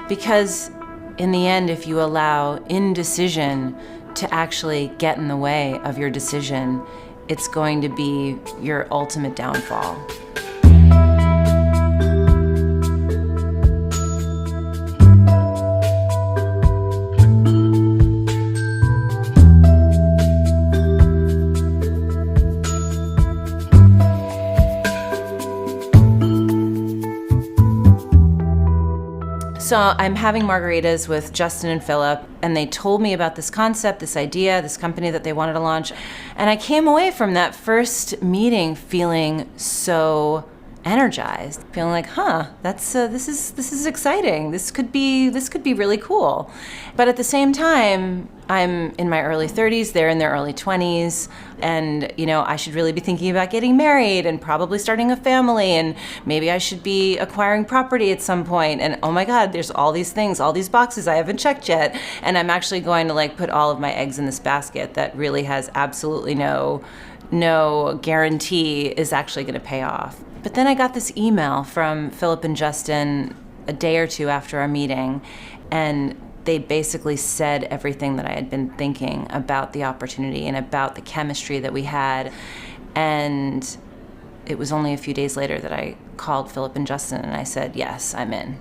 Because in the end, if you allow indecision to actually get in the way of your decision, it's going to be your ultimate downfall. So I'm having margaritas with Justin and Philippe, and they told me about this concept, this idea, this company that they wanted to launch. And I came away from that first meeting feeling so energized, feeling like, this is exciting. This could be really cool. But at the same time, I'm in my early 30s, they're in their early 20s, and I should really be thinking about getting married and probably starting a family, and maybe I should be acquiring property at some point. And oh my God, there's all these things, all these boxes I haven't checked yet, and I'm actually going to put all of my eggs in this basket that really has absolutely no guarantee is actually going to pay off. But then I got this email from Philippe and Justin a day or two after our meeting, and they basically said everything that I had been thinking about the opportunity and about the chemistry that we had. And it was only a few days later that I called Philippe and Justin and I said, yes, I'm in.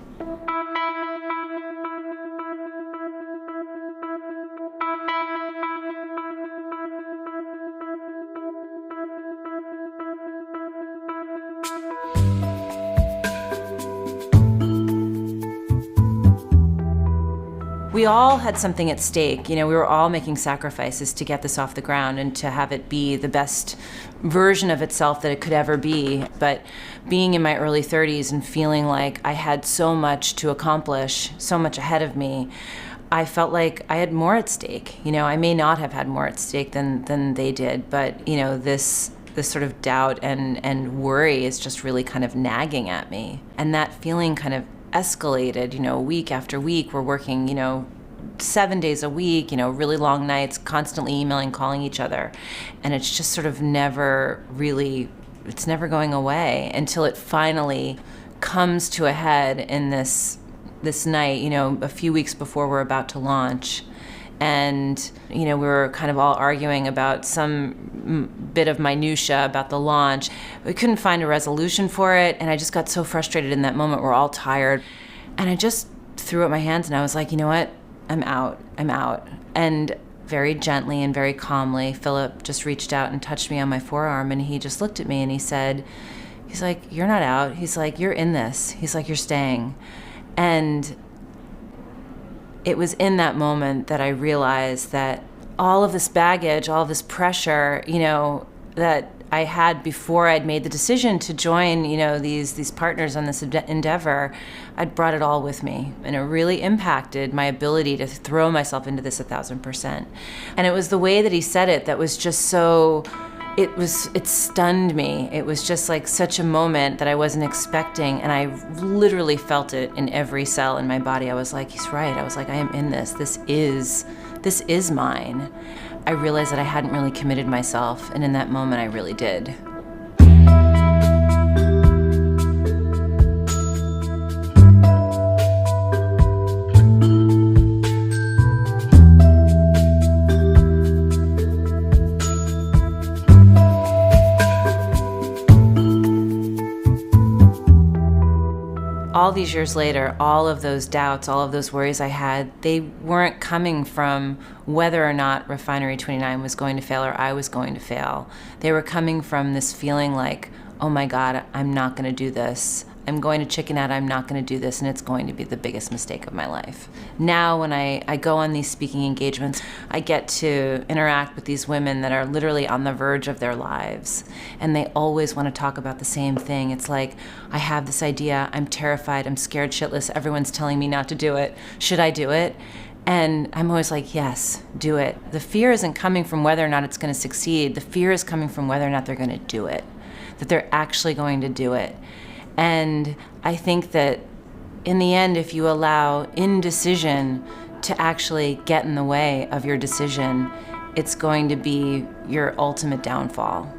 We all had something at stake. We were all making sacrifices to get this off the ground and to have it be the best version of itself that it could ever be. But being in my early 30s and feeling like I had so much to accomplish, so much ahead of me, I felt like I had more at stake. I may not have had more at stake than they did, but this sort of doubt and worry is just really kind of nagging at me. And that feeling kind of escalated, week after week. We're working, 7 days a week, really long nights, constantly emailing, calling each other. And it's just sort of it's never going away until it finally comes to a head in this night, a few weeks before we're about to launch. And, we were kind of all arguing about some bit of minutia about the launch. We couldn't find a resolution for it, and I just got so frustrated in that moment. We're all tired. And I just threw up my hands, and I was like, you know what? I'm out. And very gently and very calmly, Philippe just reached out and touched me on my forearm, and he just looked at me, and he's like, you're not out. He's like, you're in this. He's like, you're staying. And it was in that moment that I realized that all of this baggage, all of this pressure, that I had before I'd made the decision to join, these partners on this endeavor, I'd brought it all with me. And it really impacted my ability to throw myself into this 1,000%. And it was the way that he said it that was just so, it stunned me. It was just like such a moment that I wasn't expecting, and I literally felt it in every cell in my body. I was like, he's right. I was like, I am in this. This is mine. I realized that I hadn't really committed myself, and in that moment I really did. All these years later, all of those doubts, all of those worries I had, they weren't coming from whether or not Refinery29 was going to fail or I was going to fail. They were coming from this feeling like, oh my God, I'm not going to do this. I'm going to chicken out, I'm not going to do this, and it's going to be the biggest mistake of my life. Now when I go on these speaking engagements, I get to interact with these women that are literally on the verge of their lives, and they always want to talk about the same thing. It's like, I have this idea, I'm terrified, I'm scared shitless, everyone's telling me not to do it. Should I do it? And I'm always like, yes, do it. The fear isn't coming from whether or not it's going to succeed. The fear is coming from whether or not they're going to do it, that they're actually going to do it. And I think that in the end, if you allow indecision to actually get in the way of your decision, it's going to be your ultimate downfall.